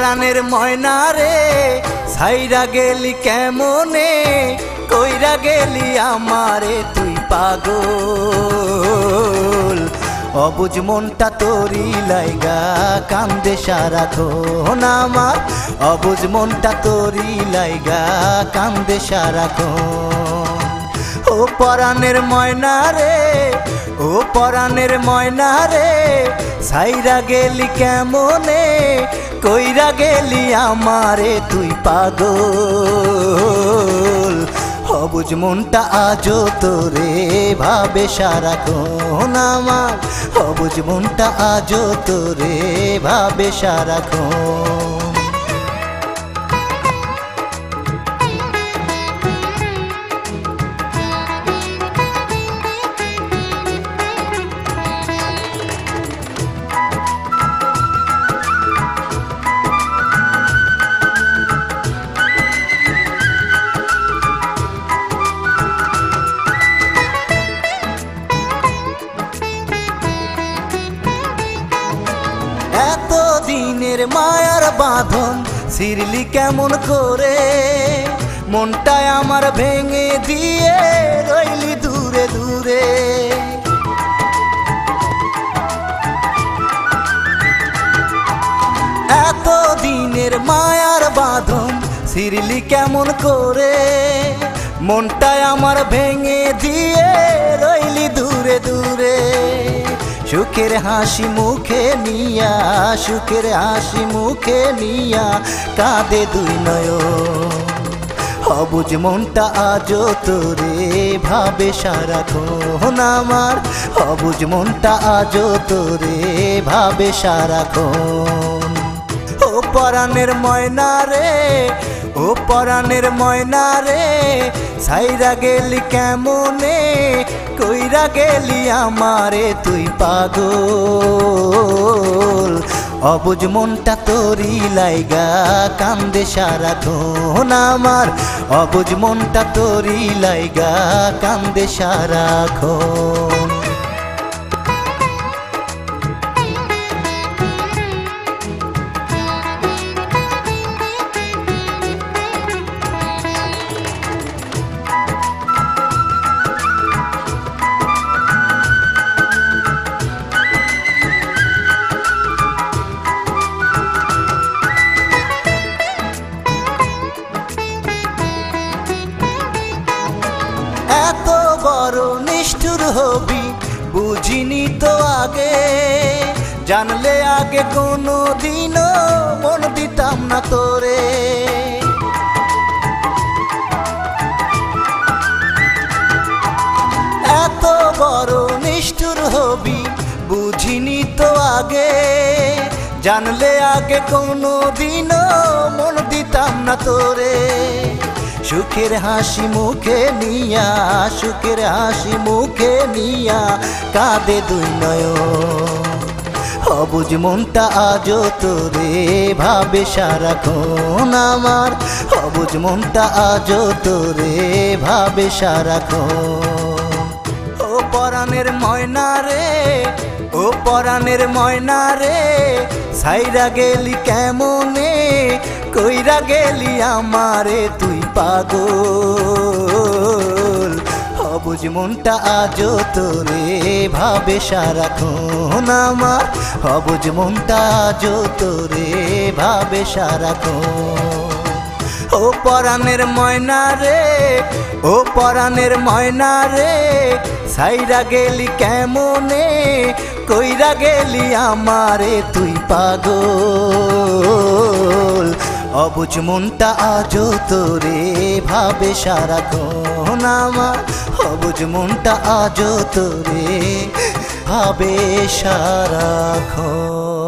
পরাণের ময়না রে ছাইরা গেলি কেমনে, কইরা গেলি আমারে তুই পাগল। অবুঝ মনটা তোরি লাইগা কান্দে সারাক্ষণ আমার, অবুঝ মনটা তোরি লাইগা কান্দে সারাক্ষণ। ও পরাণের ময়না রে, ও পরাণের ময়না রে ছাইরা গেলি কেমনে, কইরা গেলি আমারে তুই পাগল। অবুঝ মনটা আজও তোরে ভাবে সারাক্ষণ আমার, অবুঝ মনটা আজও তোরে ভাবে সারাক্ষণ। এত দিনের মায়ার বাঁধন ছিড়লি কেমন করে, মনটায় আমার ভেঙে দিয়ে রইলি দূরে দূরে। এত দিনের মায়ার বাঁধন ছিড়লি কেমন করে, মনটায় আমার ভেঙে দিয়ে রইলি দূরে দূরে। সুখের হাসি মুখে নিয়া, সুখের হাসি মুখে নিয়া কাঁদে দুই নয়ন। অবুঝ মনটা আজও তোরে ভাবে সারাক্ষণ আমার, অবুঝ মনটা আজও তোরে ভাবে সারাক্ষণ। ও পরাণের ময়না রে, ও পরাণের ময়না রে ছাইরা গেলি কেমনে, কইরা গেলি আমারে তুই পাগল। অবুঝ মনটা তোরি লাইগা কান্দে সারাক্ষণ আমার, অবুঝ মনটা তোরি লাইগা কান্দে সারাক্ষণ। এত বড় নিষ্ঠুর হবি বুঝিনি তো আগে, জানলে আগে কোনো দিনও মন দিতাম না তোরে। এত বড় নিষ্ঠুর হবি বুঝিনি তো আগে, জানলে আগে কোনো দিনও মন দিতাম না তোরে। সুখের হাসি মুখে নিয়া, সুখের হাসি মুখে নিয়া কাঁদে দুই নয়ন। অবুঝ মনটা আজও তোরে ভাবে সারাক্ষণ আমার, অবুঝ মনটা আজও তোরে ভাবে সারাক্ষণ। ও পরাণের ময়না রে, ও পরাণের ময়না রে ছাইরা গেলি কেমনে, কইরা গেলি আমারে তুই পাগল। অবুঝ মনটা আজও তোরে ভাবে সারাক্ষণ আমার, অবুঝ মনটা আজও তোরে ভাবে সারাক্ষণ। ও পরাণের ময়না রে, ও পরাণের ময়না রে ছাইরা গেলি কেমনে, কইরা গেলি আমারে তুই পাগল। অবুঝ মনটা আজও তোরে ভাবে সারাক্ষণ আমার, অবুঝ মনটা আজও তোরে ভাবে সারাক্ষণ।